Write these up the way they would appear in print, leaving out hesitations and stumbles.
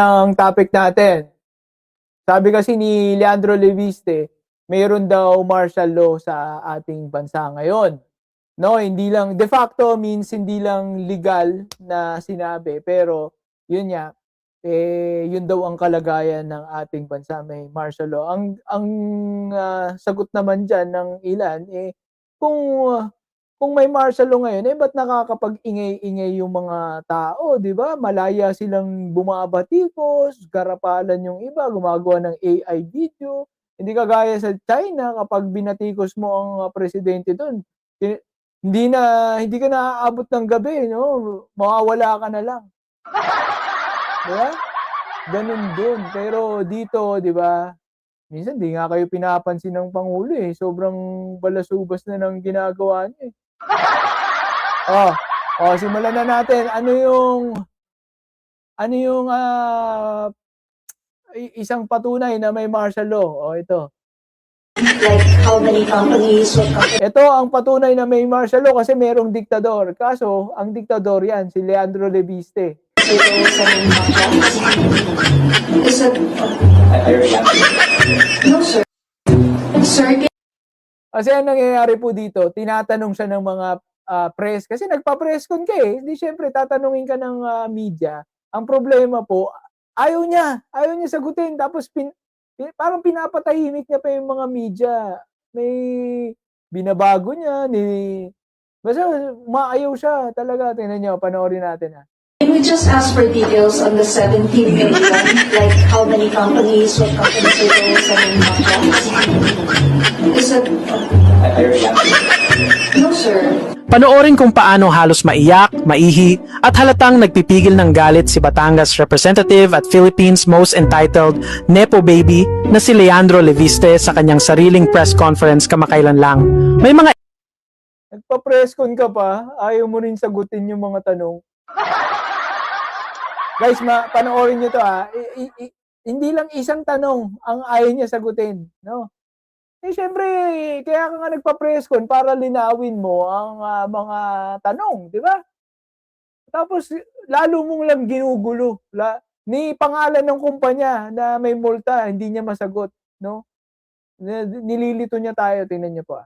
Ang topic natin. Sabi kasi ni Leandro Leviste, mayroon daw martial law sa ating bansa ngayon. No, hindi lang de facto means hindi lang legal na sinabi, pero yun nga yun daw ang kalagayan ng ating bansa, may martial law. Ang sagot naman diyan ng ilan kung kung may martial law ngayon, ba't nakakapag-ingay-ingay yung mga tao, 'di ba? Malaya silang bumabatikos, garapalan yung iba, gumagawa ng AI video. Hindi kagaya sa China kapag binatikos mo ang presidente do'n, eh, hindi ka na aabot ng gabi 'no, mawawala ka na lang. 'Di ba? Gano'n do'n. Pero dito 'di ba, minsan 'di nga kayo pinapansin ng pangulo, sobrang balasubas na ng ginagawa niyo, eh. Oh, simulan na natin. Ano yung isang patunay na may martial law? Oh, ito. Like how many companies, what companies. Ito ang patunay na may martial law kasi merong diktador. Kaso, ang diktador yan, si Leandro Leviste. Is that... No, sir. Sir, Kasi ang nangyayari po dito, tinatanong siya ng mga press. Kasi nagpa-press con ka eh. Hindi syempre, tatanungin ka ng media. Ang problema po, ayaw niya sagutin. Tapos parang pinapatahimik niya pa yung mga media. May binabago niya, basta maayaw siya talaga. Tingnan niyo, panoorin natin. can we just ask for details on the 17 million? Like how many companies, what companies are those, how many contracts? Is that... No, sir. Panoorin kung paano halos maiyak, maihi, at halatang nagpipigil ng galit si Batangas representative at Philippines' most entitled Nepo baby na si Leandro Leviste sa kanyang sariling press conference kamakailan lang. May mga Nagpa-press con ka pa, ayaw mo rin sagutin yung mga tanong. Guys, panoorin niyo to hindi lang isang tanong ang ayaw niya sagutin, no? Syempre, kaya ka nga nagpa-press con para linawin mo ang mga tanong, di ba? Tapos, lalo mong lang ginugulo. Ni pangalan ng kumpanya na may multa, hindi niya masagot, no? Nililito niya tayo, tingnan niyo po.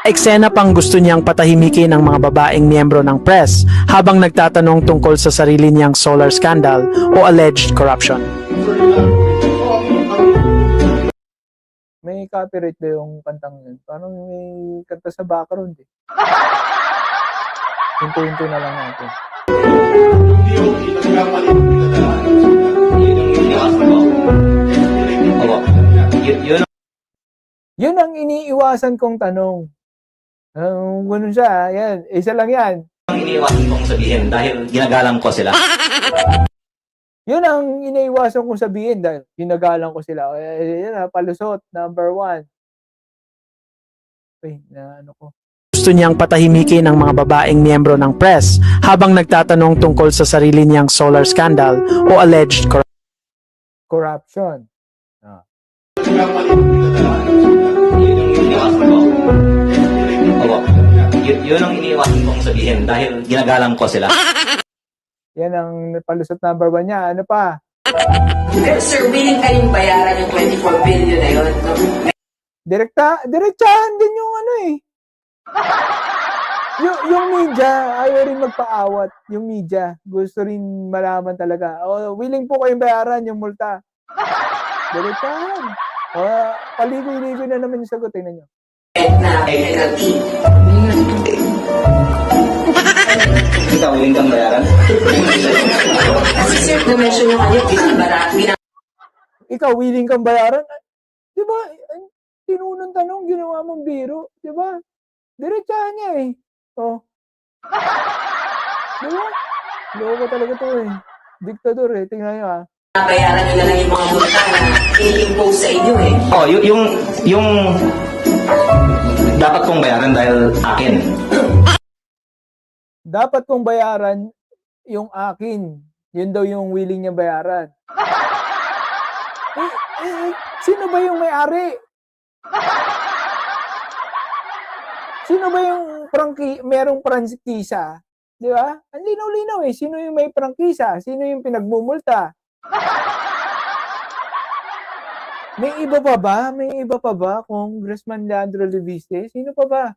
eksena pang gusto niyang patahimikin ang mga babaeng miyembro ng press habang nagtatanong tungkol sa sarili niyang solar scandal o alleged corruption. May copyright na yung kantang yun. Parang may kanta sa background eh. Hinto-hinto na lang natin. Yun ang iniiwasan kong tanong. Ganun siya, yan. Isa lang yan. Ang iniiwasan kong sabihin dahil ginagalang ko sila. Yun ang iniiwasan kong sabihin dahil ginagalang ko sila. Yan, palusot, number 1. Ano ko. Gusto niyang patahimikin ang mga babaeng miyembro ng press habang nagtatanong tungkol sa sarili niyang solar scandal o alleged corruption. Yun ang iniiwasan kong sabihin dahil ginagalang ko sila. Yan ang palusot number 1 niya. Ano pa? Sir, willing kayong bayaran yung 24 billion na yun? No? Diretsahan din yung yung media, ayaw rin magpaawat. Yung media, gusto rin malaman talaga. Willing po kayong bayaran yung multa. Diretsahan. Paligoy-ligoy na naman yung sagot. Tingnan nyo. Na penalty. Ikaw, willing kang bayaran? Kasi sir, na-mention nyo kanyo, Ikaw, willing kang bayaran? Di ba? Tinunong tanong, ginawa mong biro. Di ba? Diretsahan niya eh. Di ba? Loko talaga to eh. Diktador eh. Tingnan nyo bayaran nyo na lang yung mga multa na i-impose sa inyo eh. Yung dapat kong bayaran dahil akin. Dapat kong bayaran yung akin. Yun daw yung willing niya bayaran. Sino ba yung may-ari? Sino ba yung merong prangkisa Di ba? Ang linaw-linaw eh. Sino yung may prangkisa? Sino yung pinagmumulta? May iba pa ba? May iba pa ba? Congressman Leandro Leviste? Sino pa ba?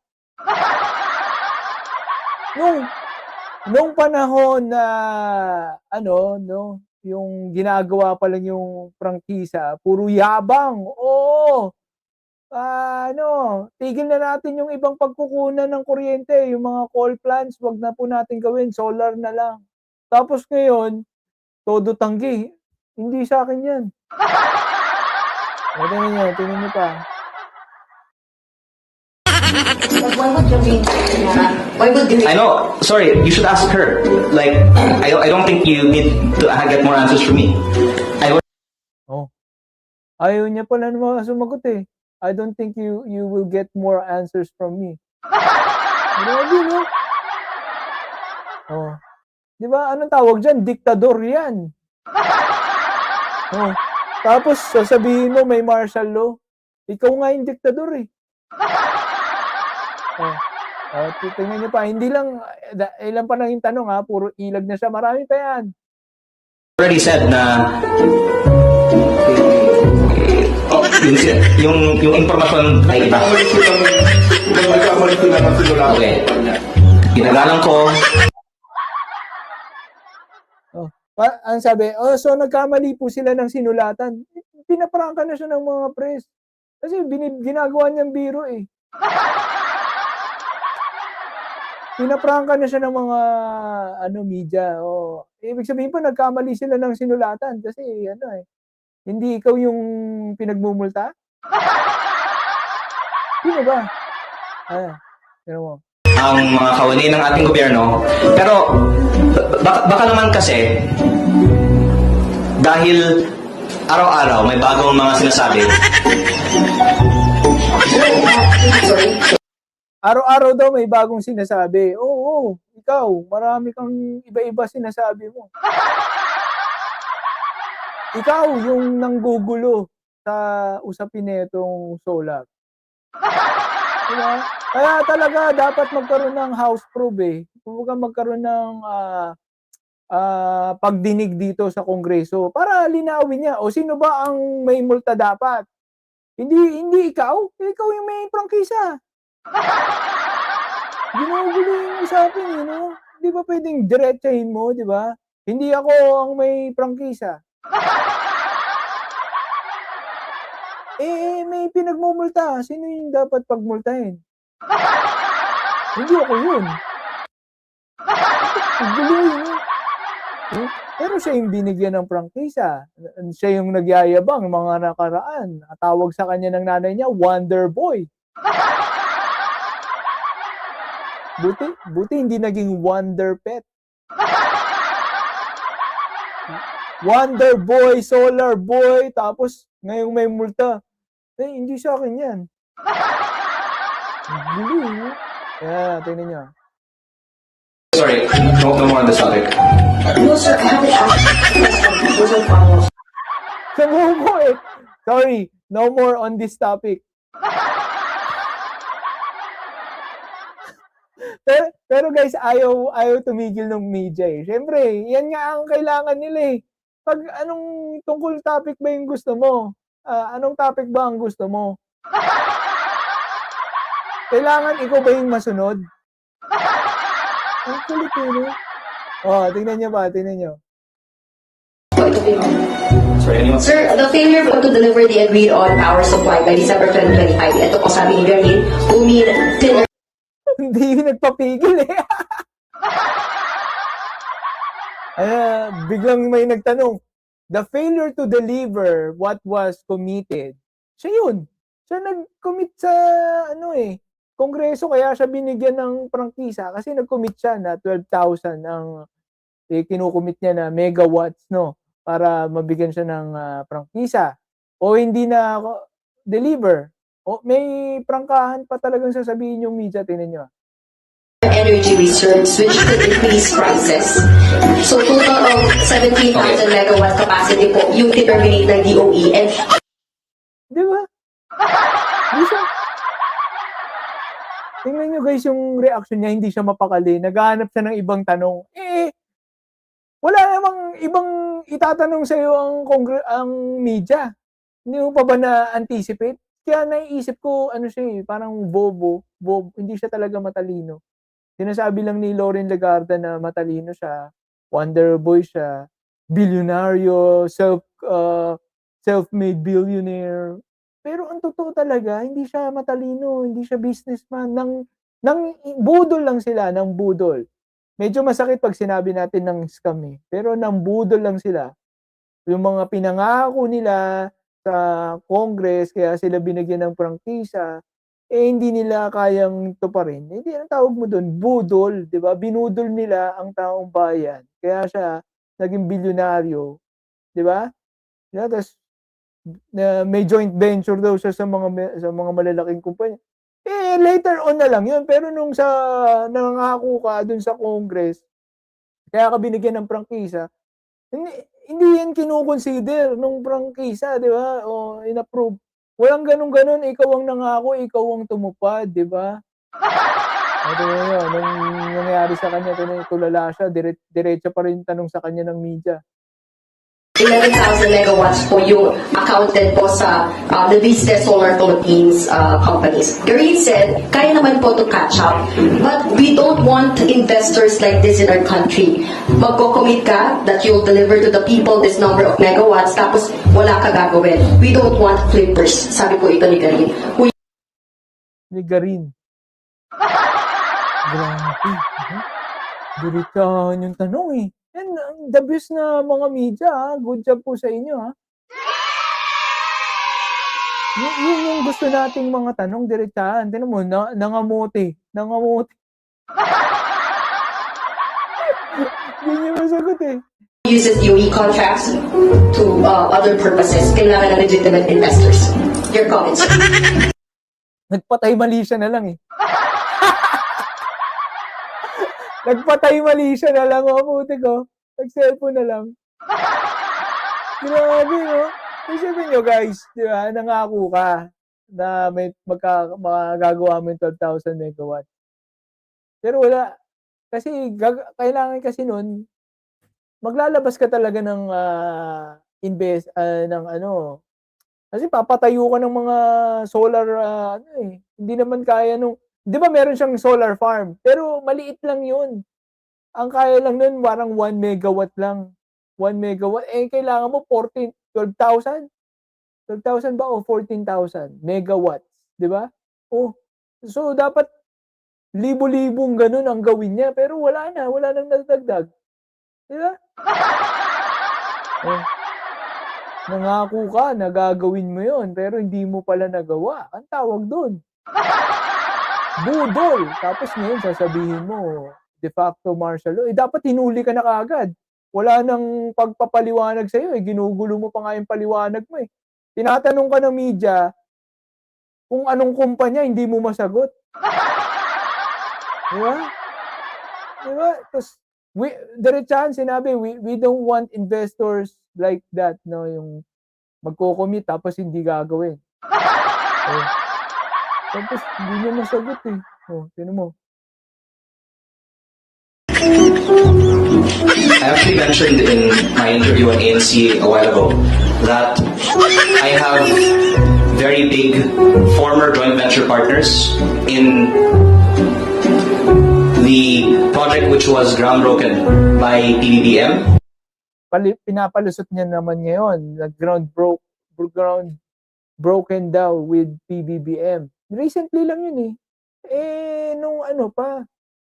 Nung panahon na yung ginagawa pa lang yung prangkisa, puro yabang. Oo. Tigil na natin yung ibang pagkukunan ng kuryente, yung mga coal plants, wag na po natin gawin, solar na lang. Tapos ngayon, todo tanggi. Hindi sa akin 'yan. Tingnan niyo pa. But why would you why would you I know. Sorry, you should ask her. Like, I don't think you need to get more answers from me. Oh. Ayaw niya pala naman sumagot eh. I don't think you will get more answers from me. Grabe, no? Oh. Di ba? Anong tawag dyan? Diktador yan. Oh. Tapos, sasabihin mo may martial law. Ikaw nga yung diktador eh. Oh. Oh, tingnan niyo pa. Hindi lang, ilan pa lang yung tanong ha. Puro ilag na siya. Marami pa yan. Already said na yung impormasyon ay iba. Okay. Ginagalang ko. Oh. Ang sabi, so nagkamali po sila ng sinulatan. Pinaprangka na siya ng mga press. Kasi ginagawa niyang biro eh. Pinaprangka na siya ng mga media. Oh. Ibig sabihin po nagkamali sila ng sinulatan kasi hindi ikaw yung pinagmumulta? Sino ba? Sino mo? Ang mga kawani ng ating gobyerno. Pero baka naman kasi dahil araw-araw may bagong mga sinasabi. Araw-araw daw may bagong sinasabi. Oo, ikaw, marami kang iba-iba sinasabi mo. Ikaw yung nanggugulo sa usapin nitong solar. Diba? Kaya talaga dapat magkaroon ng house probe eh. Kung magkaroon ng pagdinig dito sa Kongreso para linawin niya. O sino ba ang may multa dapat? Hindi ikaw. Ikaw yung may prangkisa. Ginugulo yung usapin eh, no? Di ba pwedeng diretsahin mo, di ba? Hindi ako ang may prangkisa. May pinagmumulta. Sino yung dapat pagmultahin? Hindi ako yun. Gulo yun. Pero siya yung binigyan ng prangkisa. Siya yung nagyayabang mga nakaraan. Tawag sa kanya ng nanay niya, Wonder Boy. Buti hindi naging Wonder Pet. Wonder Boy, Solar Boy, tapos ngayong may multa. Hindi sa akin yan. Gulo, no? Kaya, tingnan niyo. Sorry, no more on this topic. No, sir, I haven't asked those are follow-ups. Sabi mo eh. Sorry, no more on this topic. Pero guys, ayaw tumigil ng media eh. Siyempre, yan nga ang kailangan nila eh. Pag anong tungkol topic ba yung gusto mo? Anong topic ba ang gusto mo? Kailangan ikaw ba yung masunod? Ang kulit yun eh. Oh, tingnan nyo ba? Tingnan nyo. Sorry, anyone? Sir, the failure po to deliver the agreed on power supply by December 2025, ito po sabi ni Berlin, will mean thinner Hindi nagpapigil eh. Biglang may nagtanong, the failure to deliver what was committed, siya yun. Siya nag-commit sa Kongreso, kaya siya binigyan ng prangkisa kasi nag-commit siya na 12,000 ang kinukumit niya na megawatts, no, para mabigyan siya ng prangkisa. O hindi na deliver. O may prangkahan pa talagang sasabihin yung media, tingnan nyo. energy reserves, which could increase prices. So total of 17,000 megawatt capacity po yung determinate ng DOE. And Di ba? Di siya. Tingnan nyo guys yung reaction niya, hindi siya mapakali. Naghahanap siya ng ibang tanong. Wala namang ibang itatanong sa'yo ang media. Hindi mo pa ba na-anticipate? Kaya naiisip ko, ano siya parang bobo. Hindi siya talaga matalino. Sinasabi lang ni Lauren Legarda na matalino siya, wonder boy siya, bilyonaryo, self-made billionaire. Pero ang totoo talaga, hindi siya matalino, hindi siya businessman. Budol lang sila, ng budol. Medyo masakit pag sinabi natin ng scam pero ng budol lang sila. Yung mga pinangako nila sa Congress, kaya sila binigyan ng prangkisa, hindi nila kayang tuparin. Hindi, ang tawag mo doon, budol, di ba? Binudol nila ang taong bayan. Kaya siya naging bilyonaryo, di ba? Tapos, may joint venture daw siya sa mga malalaking kumpanya. Later on na lang yun. Pero nung nangako ka dun sa Congress, kaya ka binigyan ng prangkisa, hindi yan kinukonsider nung prangkisa, di ba? O inapprove. Walang ganun-ganun, ikaw ang nangako, ikaw ang tumupad, di ba? Ito yun, nung nangyari sa kanya, tulala siya, diretso pa rin tanong sa kanya ng media. 11,000 megawatts po yung accounted po sa Leviste Solar Philippines companies. Gary said, kaya naman po to catch up, but we don't want investors like this in our country. Magko-commit ka that you'll deliver to the people this number of megawatts, tapos wala ka gagawin. We don't want flippers. Sabi po ito ni Gary. Ni Garin. Grabe. Diretsahan yung tanong And the best na mga media, good job po sa inyo, Yun yung gusto nating mga tanong, diretsahan. Tignan mo, nangamote. Hindi niya masagot Uses UE contracts to other purposes. Kailangan ng legitimate investors. Your comments. Nagpatay mali siya na lang Nagpatay mali siya na lang, puti ko. Nag-cellphone na lang. Grabe, no? Isipin nyo, guys, di ba? Nangako ka na may magagawa mo yung 12,000 megawatts. Pero wala. Kasi, kailangan kasi nun, maglalabas ka talaga ng kasi papatayo ka ng mga solar, hindi naman kaya di ba meron siyang solar farm? Pero maliit lang yun. Ang kaya lang nun, parang 1 megawatt lang. 1 megawatt. Kailangan mo 12,000? 12,000 ba o 14,000 megawatts? Di ba? So dapat libo-libong ganun ang gawin niya. Pero wala nang nadagdag. Di ba? Nangako ka, nagagawin mo yon pero hindi mo pala nagawa. Ang tawag doon. Budol. Tapos ngayon sasabihin mo, de facto martial law. Dapat hinuli ka na kaagad. Wala nang pagpapaliwanag sa'yo. Ginugulo mo pa nga yung paliwanag mo Tinatanong ka ng media kung anong kumpanya, hindi mo masagot. Diba? Tapos, diretsahan sinabi, we don't want investors like that, no? Yung magko-commit tapos hindi gagawin. Tapos, hindi niya masagot tinan mo. I actually mentioned in my interview on ANC a while ago that I have very big former joint venture partners in the project which was groundbroken by PBBM. Pinapalusot niya naman ngayon, broken daw with PBBM. Recently lang yun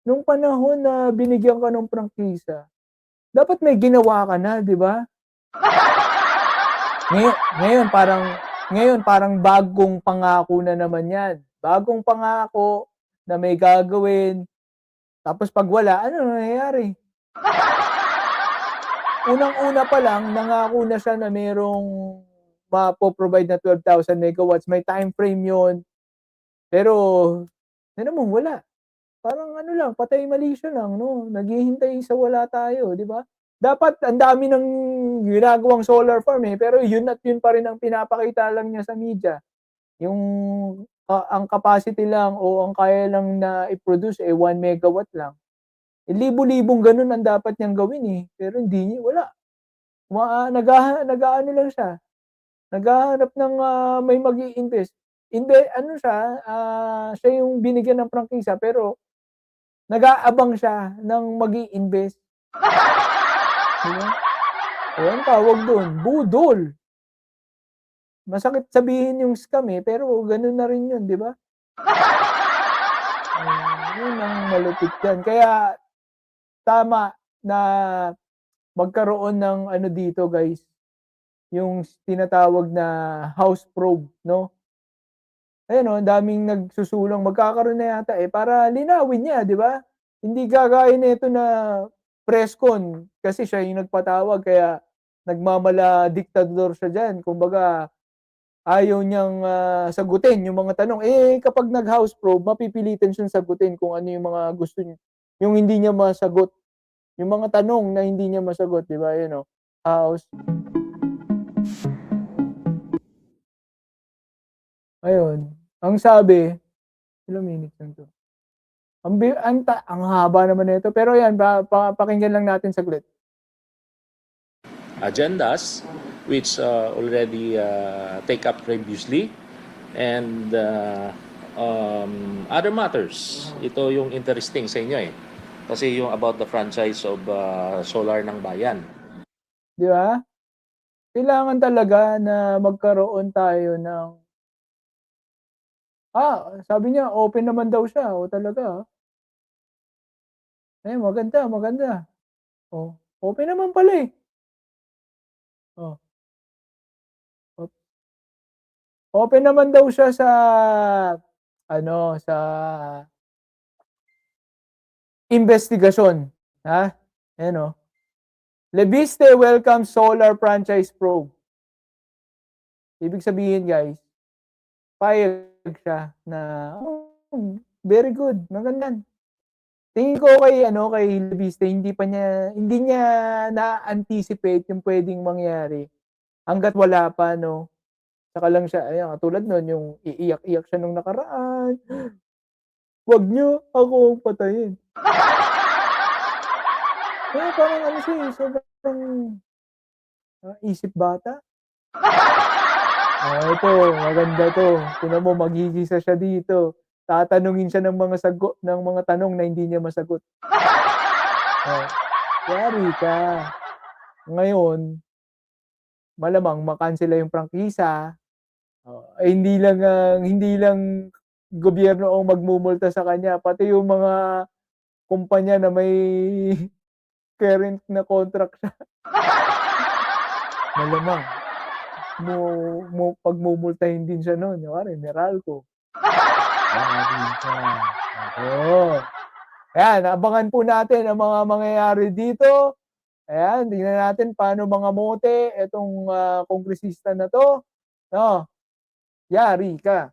nung panahon na binigyan ka ng prangkisa, dapat may ginawa ka na, di ba? Ngayon parang bagong pangako na naman yan. Bagong pangako na may gagawin. Tapos pag wala, ano nangyayari? Unang-una pa lang, nangako na siya na merong mapoprovide na 12,000 megawatts. May time frame yon. Pero, wala. Parang patay mali siya lang, no? Naghihintay sa wala tayo, di ba? Dapat, ang dami ng ginagawang solar farm pero yun at yun pa rin ang pinapakita lang niya sa media. Yung ang capacity lang o ang kaya lang na i-produce, 1 megawatt lang. Libo-libong gano'n ang dapat niyang gawin, pero hindi niya, wala. Nag-aano lang siya, naghahanap ng, may mag-i-invest. Ano siya, siya yung binigyan ng prangkisa pero nag-aabang siya ng mag-i-invest, 'di ba? Anong tawag dun, budol. Masakit sabihin yung scam, pero gano'n na rin yun, 'di ba? Yun ang malupit diyan. Kaya tama na magkaroon ng ano dito guys, yung tinatawag na house probe, 'no? Ayan, ang daming nagsusulong, magkakaroon na yata, para linawin niya, 'di ba? Hindi kagaya nito na press con, kasi siya yung nagpatawag kaya nagmamala-diktador siya diyan. Kumbaga ayaw niyang, sagutin yung mga tanong. Kapag nag-house probe mapipilitan siyang sagutin kung ano yung mga gusto niya, yung hindi niya masagot, yung mga tanong na hindi niya masagot, 'di ba? Ayan, house. Ayun, ang sabi, ilang minutes lang 'to? Ang haba naman nito, pero 'yan pakinggan lang natin saglit. Agendas which already take up previously and other matters. Ito yung interesting sa inyo kasi yung about the franchise of solar ng bayan. 'Di ba? Kailangan talaga na magkaroon tayo ng sabi niya open naman daw siya, talaga, maganda, maganda. Open naman pala, Oh, open naman daw siya sa ano, sa investigasyon, ayan, Leviste welcomes solar franchise probe. Ibig sabihin guys, payag siya na, very good, maganda. Tingin ko kay Leviste hindi niya na-anticipate yung puwedeng mangyari hangga't wala pa, 'no? Saka lang siya ayan, katulad nun yung iiyak-iyak siya nung nakaraan, "Wag niyo akong patayin." Parang ano siya, sobrang, isip bata. Ito maganda 'to, tignan mo maggigisa siya dito, tatanungin siya ng mga tanong na hindi niya masagot. Yari ka. Ngayon, malamang makansela yung prangkisa, hindi lang gobyerno ang magmumulta sa kanya, pati yung mga kumpanya na may current na contract siya. Malamang pagmumultahin din siya nun, kunwari Meralco. Yari ka. Oo. Ayan, abangan po natin ang mga mangyayari dito. Ayan, tingnan natin paano mangamote itong, kongresista na 'to, 'no? Yari ka.